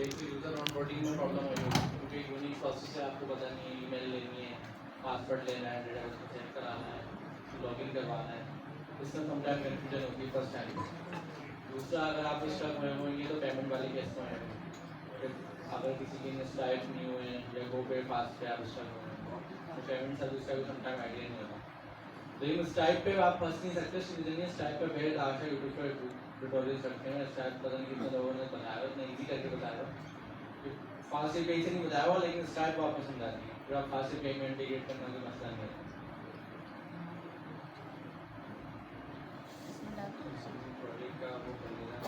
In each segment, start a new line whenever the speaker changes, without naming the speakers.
एक user onboarding में problem हो रही है क्योंकि यूनिक प्रोसेस है, आपको पता नहीं है, ईमेल लेनी है, पासवर्ड लेना है, डेटा उसको सेट कराना है, लॉगिन करवाना है, इसमें समटाइम कन्फ्यूजन होती है फर्स्ट टाइम। दूसरा, अगर आप स्टक हुए होंगे तो पेमेंट वाले केस में होंगे, फिर अगर किसी की स्ट्राइप नहीं हुए या गो पे फास्ट पे आप स्टक हुए तो पेमेंट सर्विस का भी समटाइम आइडिया नहीं होता। लेकिन स्ट्राइप पे आप फंस नहीं सकते, सीधे स्ट्राइप पे भेज आशा यूट्यूब पर ट्यूटोरियल्स रखते हैं। स्ट्राइप पता नहीं कितने लोगों ने बनाया, इतना ईजी करके बताया, फास्ट पे से नहीं बताया हुआ, लेकिन स्ट्राइप आपको समझाती है, फिर आप फास्ट पे में इंटीग्रेट करना कोई मसला नहीं है। प्रोजेक्ट का वो कर देना।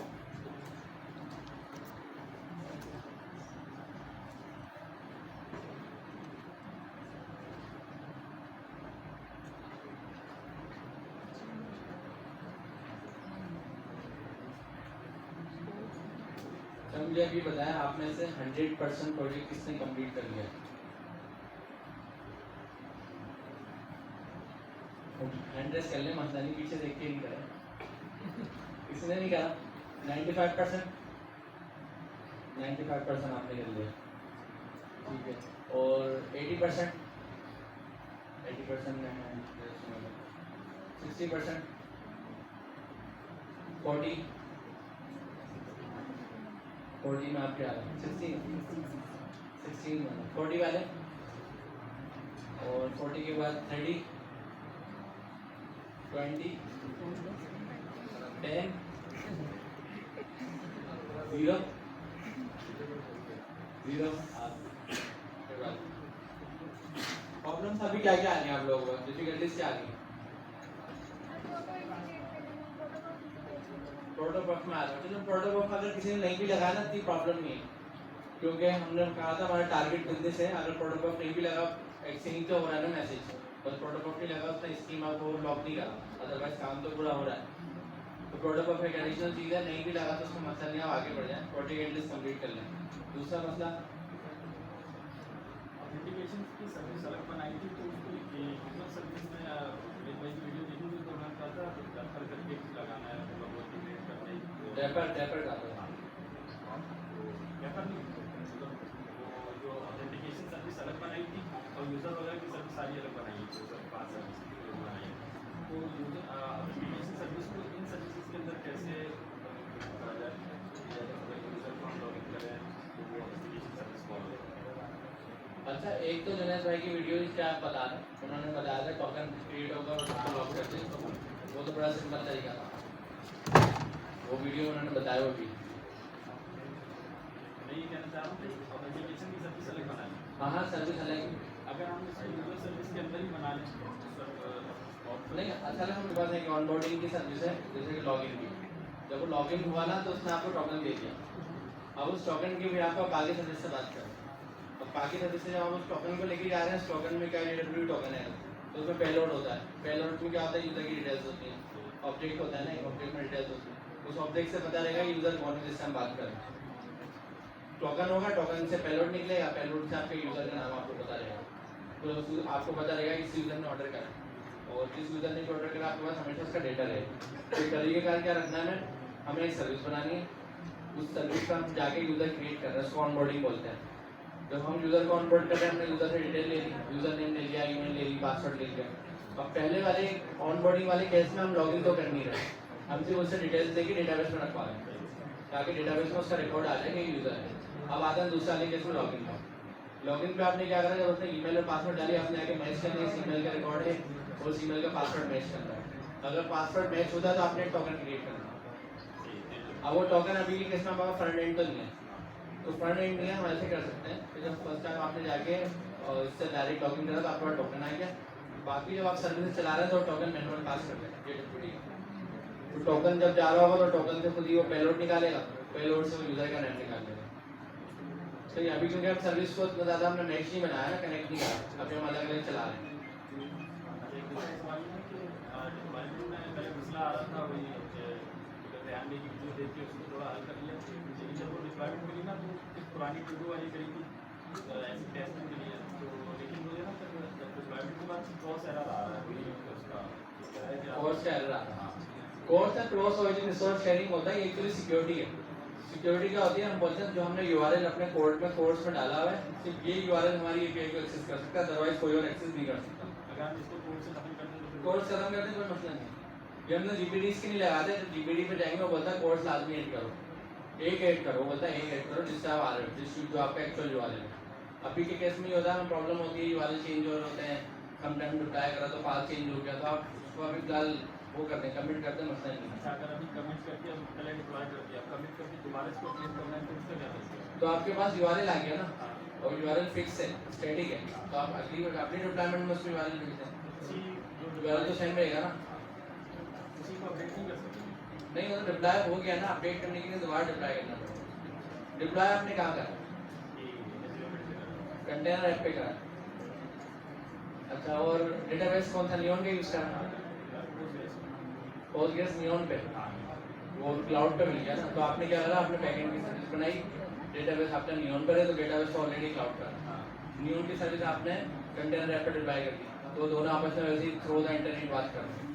मुझे अभी बताया आप में से 100% प्रोजेक्ट किसने कंप्लीट कर लिया? हैंड रेस कर ले, मसला नहीं, पीछे देख के नहीं करा। किसने नहीं करा? 95%। 95% आपने कर लिया, ठीक है। और 80%? 80% में 60%? 40 में आप क्या आ रहे? 16 में 40 वाले, और 40 के बाद 30, 20, 10, 0, 0। प्रॉब्लम्स अभी क्या क्या आ रही हैं आप लोगों को? डिफिकल्टीज क्या आ रही है? प्रोटोकॉल में आ रहा है। तो प्रोटोकॉल अगर किसी ने नहीं भी लगाया ना तो प्रॉब्लम नहीं है, क्योंकि हमने कहा था हमारा टारगेट बिजनेस है। अगर प्रोटोकॉल नहीं भी लगा, एक्सचेंज तो हो रहा है ना मैसेज, बस प्रोटोकॉल नहीं लगा उसने स्कीमा को लॉक नहीं करा, अदरवाइज काम तो पूरा हो रहा है। तो प्रोटोकॉल एक एडिशनल चीज़ है, नहीं भी लगा तो उसका मसला नहीं, आप आगे बढ़ जाए, प्रोजेक्ट एटलीस्ट कंप्लीट कर लें। दूसरा मसला,
ऑथेंटिकेशन की सर्विस अलग बनाई थी, तो उसको ह्यूमन सर्विस में एक भाई वीडियो देखी थी, तो उन्होंने कहा था रेफर करके लगाना है, मतलब वो इंटीग्रेट करना है।
रेफर का तो
रेफर नहीं, मतलब वो जो ऑथेंटिकेशन सर्विस अलग बनाई थी और यूज़र वगैरह की सर्विस सारी अलग बनाई है, यूज़र पास सर्विस बनाई है। तो यूज़र ऑथेंटिकेशन सर्विस को इन सर्विसेज के अंदर कैसे करा जाए, अगर यूज़र को हम लॉगिन करें तो वो ऑथेंटिकेशन सर्विस फॉलो करें।
अच्छा, एक तो जुनैद भाई की वीडियो क्या बता रहे, उन्होंने बताया था टोकन क्रिएट होगा और उसको लॉक कर दें, तो वो तो बड़ा सिंपल तरीका था, वो वीडियो उन्होंने बताया। वो भी
मैं ये कहना चाह रहा हूँ कि ऑथेंटिकेशन की सर्विस अलग बना लें।
हाँ सर्विस अलग,
अगर हम इसको यूज़र सर्विस के अंदर ही बना लें
नहीं अच्छा है। हमारे पास एक ऑनबोर्डिंग की सर्विस है, जैसे कि लॉगिन की। जब वो लॉगिन हुआ ना तो उसने आपको टोकन दे दिया, अब उस टोकन की भी आपको आगे सर्विस से बात करें। अब बाकी सर्विस से जब आप उस टोकन को लेके जा रहे हैं, उस टोकन में क्या AWS टोकन है, तो उसमें पेलोड होता है। पेलोड में क्या होता है, यूज़र की डिटेल्स होती हैं, ऑब्जेक्ट होता है ना, एक ऑब्जेक्ट में डिटेल्स होती है, उस ऑब्जेक्ट से पता रहेगा यूज़र कौन है जिससे हम बात करें। टोकन होगा, टोकन से पेलोड निकलेगा, पेलोड से आपके यूज़र का नाम आपको पता रहेगा, तो आपको पता रहेगा किस यूज़र ने ऑर्डर करा, और जिस यूज़र ने ऑर्डर करा आपके पास हमेशा उसका डेटा रहेगा। तो तरीकेकार क्या रखना है, हमें एक सर्विस बनानी है, उस सर्विस का हम जाके यूज़र क्रिएट कर रहे हैं, उसको ऑनबोर्डिंग बोलते हैं। जब हम यूज़र को ऑनबोर्ड कर रहे हैं, हमने यूज़र से डिटेल ले ली, यूज़र नेम ले लिया, ईमेल ले ली, पासवर्ड ले लिया। अब पहले वाले ऑनबोर्डिंग वाले केस में हम लॉगिन तो कर नहीं रहे, हम सिर्फ उससे डिटेल्स देके डेटाबेस में रखवा रहे हैं, ताकि डेटाबेस में उसका रिकॉर्ड आ जाए कि यूज़र है। अब आता है दूसरे वाले केस में लॉगिन का। लॉगिन पे आपने क्या करा, जब उसने ईमेल और पासवर्ड डाली, आपने आके मैच करना है, इस ईमेल का रिकॉर्ड है और उस ईमेल का पासवर्ड मैच करना है। अगर पासवर्ड मैच होता है तो आपने एक टोकन क्रिएट करना है। अब वो टोकन अभी के केस में हमारा फ्रंट एंड तो नहीं है, तो फ्रंट एंड नहीं है, हम ऐसे कर सकते हैं कि जब फर्स्ट टाइम आपने जाके इससे डायरेक्ट लॉगिन करा तो आपका टोकन आ गया। बाकी जब आप सर्विस चला रहे हैं तो टोकन मैनुअल पास कर दें, तो टोकन जब जा रहा होगा तो टोकन से खुद ही वो पेलोड निकालेगा, पेलोड से वो यूज़र का नेम निकाल लेगा। तो ये अभी क्योंकि अब सर्विस को इतना ज़्यादा हमने मैच नहीं बनाया ना, कनेक्ट नहीं करा, अभी हम अलग अलग चला रहे हैं।
थोड़ा हल कर लिया, लेकिन जब वो रिक्वायरमेंट मिली ना तो पुरानी टू वाली करी थी ऐसी टेस्ट के लिए, तो लेकिन मुझे ना रिक्वायरमेंट के बाद क्रॉस एरर आ रहा है उसका,
कोर्स का एरर आ रहा है। कोर्स है क्रॉस ओरिजिन रिसोर्स शेयरिंग होता है, एक्चुअली सिक्योरिटी है। सिक्योरिटी क्या होती है, हम बोलते हैं जो हमने यूआरएल अपने कोर्स में डाला हुआ है, सिर्फ ये यूआरएल हमारी एपीआई को एक्सेस कर सकता है, अदरवाइज कोई और एक्सेस नहीं कर सकता।
अगर हम इसको कोड से खत्म कर दें तो फिर
कोर्स खत्म कर दें कोई मसला नहीं। ये हमने जीपीडीज के लिए लगाते हैं, तो जीपीडी पे जाएंगे वो बोलता है कोर्स लाजमी ऐड करो, एक ऐड करो, वो बोलता है एक ऐड करो जिससे आप आ रहे हो, जिस जो आपका एक्चुअल यूआरएल है। अभी के केस में ये होता है, हमें प्रॉब्लम होती है यूआरएल चेंज हो रहे होते हैं, हम टाइम रिप्लाई करा तो पास चेंज हो गया, तो आप उसको अभी फिलहाल वो करते हैं, कमिट करते हैं, मसला नहीं है।
अच्छा अगर अभी कमिट करके अब पहले डिप्लॉय कर दिया, कमिट करके दोबारा इसको अपडेट करना है तो उसका क्या तरीका है?
तो आपके पास यूआरएल आ गया ना,
हाँ,
और यूआरएल फिक्स है, स्टैटिक है, तो आप अगली अपनी डिप्लॉयमेंट में उसमें यूआरएल भेज दें,
उसी जो
यूआरएल तो सेम रहेगा ना।
उसी को अपडेट नहीं कर सकते।
नहीं मतलब रिप्लाई हो गया ना, अपडेट करने के लिए दोबारा रिप्लाई करना पड़ेगा। रिप्लाई आपने कहाँ करा? कंटेनर ऐप पे करा। अच्छा, और डेटाबेस कौन सा, नियॉन का यूज करा? पोस्टग्रेस नियॉन पे, वो क्लाउड पे मिल गया ना, तो आपने क्या करा, आपने बैकएंड की सर्विस बनाई, डेटाबेस आपका नियॉन पर है तो डेटाबेस तो ऑलरेडी क्लाउड पर है, नियॉन की सर्विस आपने कंटेनर ऐप पे डिप्लॉय कर दी, तो दोनों आपस में वैसे ही थ्रू द इंटरनेट बात कर रहे हैं,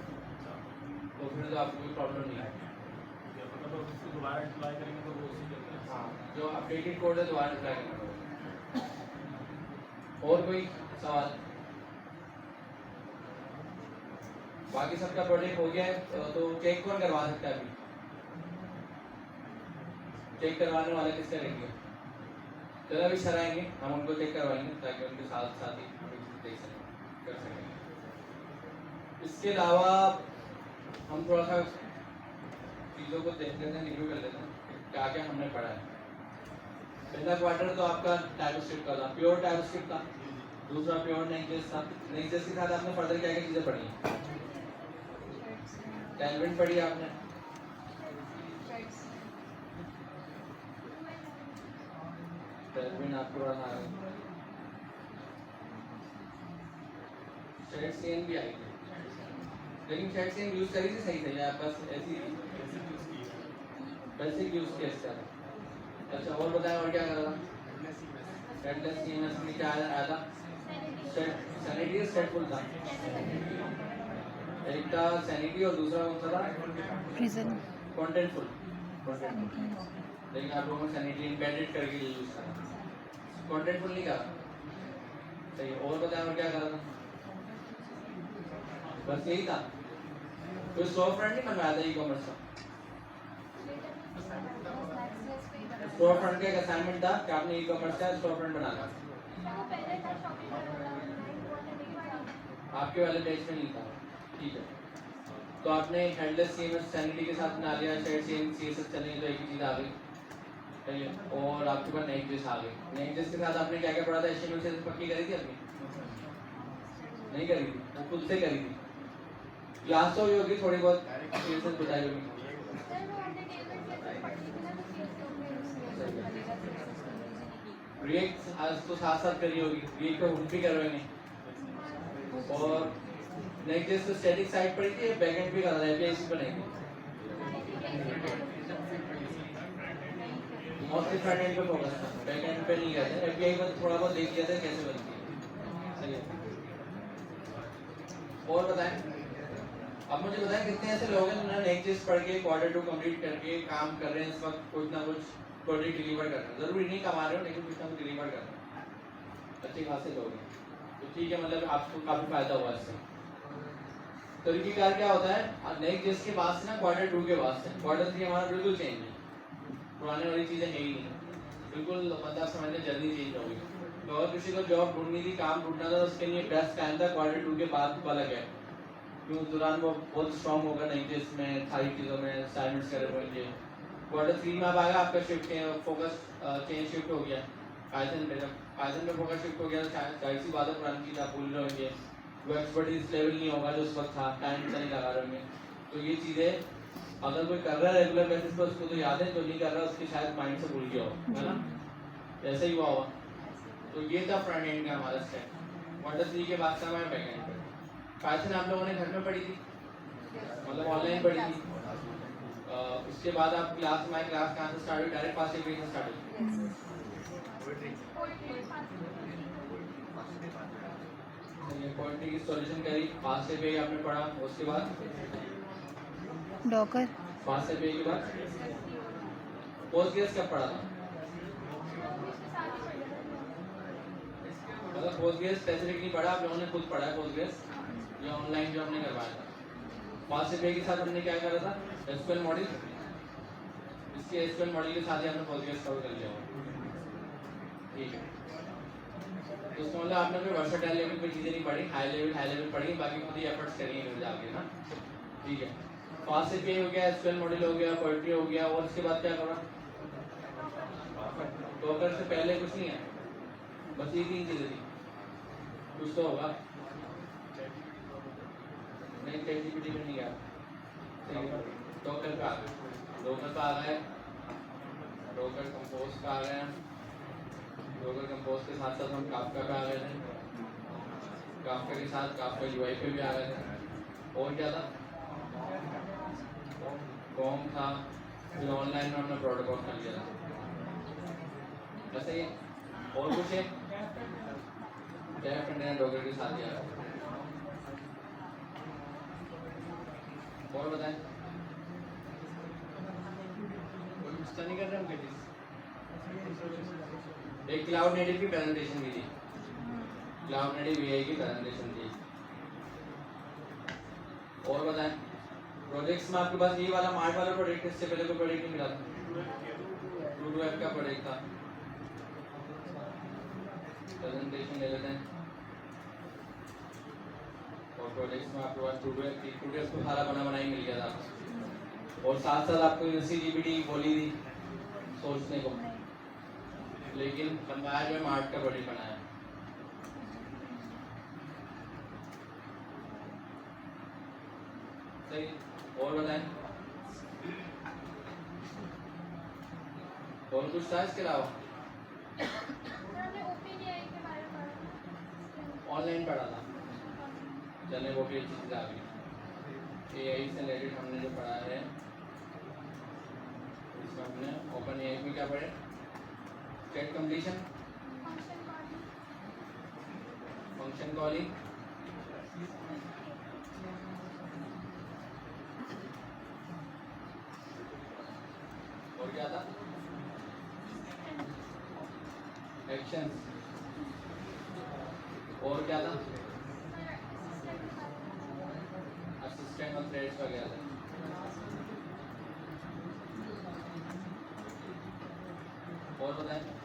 तो फिर तो आपको कोई प्रॉब्लम नहीं आएगी।
मतलब उसको दोबारा डिप्लॉय करेंगे तो वो उसी करता है।
हाँ, जो अपडेटेड कोड है दोबारा डिप्लॉय करना पड़ेगा। और कोई सवाल? बाकी सबका प्रोजेक्ट हो गया है, तो चेक कौन करवा सकता है? अभी चेक करवाने वाले किसका रहेंगे? चलो अभी सर आएंगे, हम उनको चेक करवाएंगे ताकि उनके साथ साथ ही हम देख सकें, कर सकें। इसके अलावा हम थोड़ा सा चीज़ों को देख लेते हैं, रिव्यू कर लेते हैं क्या क्या हमने पढ़ा है। पहला क्वार्टर तो आपका टाइपोस्क्रिप्ट का था, प्योर टाइपोस्क्रिप्ट था, दूसरा प्योर नेक्स्ट था। नेक्स्ट के साथ आपने फर्दर क्या क्या चीज़ें पढ़ी हैं? टैलविन पढ़ी आपने, टैलविन आपको पढ़ा है, शेड सीन भी आई थी, लेकिन शेड सीन यूज करी थी सही था या बस ऐसी बेसिक यूज किया इसका? अच्छा, और बताएं और क्या करा था? हेडलेस सीएमएस में क्या आया था? सैनिटी और स्टेटफुल था, एक था सैनिटी और दूसरा कौन सा था?
Prison
contentful. लेकिन आप लोगों ने सैनिटी एम्बेडेड करके यूज करा, कंटेंटफुल नहीं करा। सही, और बताएं और क्या करा था? बस यही था, कोई स्टोर फ्रंट नहीं बनवाया था ई कॉमर्स का? स्टोर फ्रंट का एक असाइनमेंट था कि आपने ई कॉमर्स का स्टोर फ्रंट बनाना, आपके वाले पेज में नहीं था, ठीक है। तो आपने हेडलेस सीएमएस सैनिटी के साथ बना लिया, शेड सीएसएस चलेंगे तो एक ही चीज़ आ गई, सही है। और आपके पास नेक्स्ट आ गई, नेक्स्ट के साथ आपने क्या क्या पढ़ा था? एचटीएमएल से पक्की करी थी अपनी? नहीं करी थी, वो खुद से करी थी, क्लास तो हुई होगी थोड़ी बहुत, सीएसएस बताई होगी। रिएक्ट आज तो साथ साथ करी होगी, रिएक्ट को हम भी करवाएंगे। और नेक्स्ट तो स्टैटिक साइट पड़ी थी, बैकएंड भी करा था, एपीआई बनाएंगे, मोस्टली फ्रंट एंड पे फोकस था, बैकएंड पे नहीं करते, एपीआई पर थोड़ा बहुत देख लिया था कैसे बनती है, सही है। और बताएं, अब मुझे बताएं कितने ऐसे लोग हैं जिन्होंने नेक्स्ट पढ़ के क्वार्टर 2 कंप्लीट करके काम कर रहे हैं इस वक्त, कुछ ना कुछ प्रोजेक्ट डिलीवर कर रहे हैं, जरूरी नहीं कमा रहे हो लेकिन कुछ ना कुछ डिलीवर कर रहे हैं, अच्छे खासे लोग हैं, तो ठीक है, मतलब आपको काफी फायदा हुआ इससे। तरीकेकार क्या होता है, नेक्स्ट के बाद से ना क्वार्टर 2 के बाद से क्वार्टर 3 हमारा बिल्कुल चेंज है, पुराने वाली चीज़ें है ही नहीं, बिल्कुल मतलब समझ लें जल्दी चेंज हो गई। तो अगर किसी को जॉब ढूंढनी थी, काम ढूंढना था, उसके लिए बेस्ट टाइम था क्वार्टर 2 के बाद वाला गैप, क्यों उस दौरान वो बहुत स्ट्रॉन्ग होगा नेक्स्ट में, सारी चीज़ों में असाइनमेंट्स करे होंगे। क्वार्टर 3 में अब आएगा आपका शिफ्ट फोकस चेंज शिफ्ट हो गया पाइथन पे, जब पाइथन पे फोकस शिफ्ट हो गया तो जाहिर सी बात है पुरानी चीज़ आप भूल रहे होंगे, वो एक्सपर्टीज लेवल नहीं होगा जो उस वक्त था, टाइम नहीं लगा रहे होंगे, तो ये चीज़ें अगर कोई कर रहा है रेगुलर बेसिस पर उसको तो याद है, जो नहीं कर रहा उसके शायद माइंड से भूल गया हो, है ना, ऐसा ही हुआ होगा। तो ये था फ्रंट एंड का हमारा स्टेप, क्वार्टर 3 के बाद से हमारे बैक एंड पे। पाइथन आप लोगों ने घर में पढ़ी थी, मतलब ऑनलाइन पढ़ी थी, उसके बाद आप क्लास कहाँ से स्टार्ट हुई? डायरेक्ट फास्ट एपीआई से स्टार्ट हुई? पोएट्री की सॉल्यूशन करी, फास्ट एपीआई आपने पढ़ा, उसके बाद
डॉकर
फास्ट एपीआई के बाद पोस्टग्रेस कब पढ़ा था? मतलब पोस्टग्रेस स्पेसिफिक नहीं पढ़ा, आप लोगों ने खुद पढ़ा है पोस्टग्रेस, ये ऑनलाइन जो हमने करवाया था। फास्टवे के साथ हमने क्या करा था? एसक्यूएल मॉडल, इसके एसक्यूएल मॉडल के साथ ही हमने पोस्टग्रेस कवर कर लिया होगा, ठीक है। तो उसका मतलब आपने कोई वर्सेटाइल लेवल पे चीज़ें नहीं पढ़ी, हाई लेवल पढ़ी, बाकी खुद ही एफर्ट्स करिए इधर जाके ना, ठीक है। फास्ट एपीआई हो गया, एसक्यूएल मॉडल हो गया, पोएट्री हो गया, और उसके बाद क्या करा? डॉकर से पहले कुछ नहीं है, बस ये 3 चीज़ें थी, कुछ तो होगा नहीं, चैटजीपीटी में नहीं गया, डॉकर पे आ गए, डॉकर पे आ गए, डॉकर कंपोज पे आ गए, डॉकर कंपोज के साथ साथ हम काफका पे आ गए थे, काफका के साथ काफका यूआई पे भी आ गए थे, और क्या था? कॉम था, फिर ऑनलाइन में हमने प्रोटोकॉल कर लिया था, वैसे ही और कुछ है डेफ कंटेनर डॉकर के साथ ही आ गया। और बताएं, कोई गुस्सा नहीं कर रहे हम किसी? एक क्लाउड नेटिव की प्रेजेंटेशन भी थी, क्लाउड नेटिव वीआई की प्रेजेंटेशन थी। और बताएं, प्रोजेक्ट्स में आपके पास ये वाला मार्ट वाला प्रोजेक्ट, इससे पहले कोई प्रोजेक्ट नहीं मिला था? टू ऐप का प्रोजेक्ट था, प्रेजेंटेशन ले लेते हैं। और प्रोजेक्ट्स में आपके पास टू ऐप को सारा बना ही मिल गया था, और साथ साथ आपको यूसीजीपीटी बोली थी सोचने को, लेकिन बनवाया जो है मार्ट का प्रोजेक्ट बनाया। सही, और बताएं, और कुछ था इसके अलावा? ऑनलाइन पढ़ा था, चले वो भी एक चीज़ आ गई। एआई से रिलेटेड हमने जो पढ़ा है, इसमें हमने ओपन एआई में क्या पढ़े? चैट कंप्लीशन, फंक्शन कॉलिंग, और क्या था? एक्शंस, और क्या था? असिस्टेंट और थ्रेड्स वगैरह। और बताएं।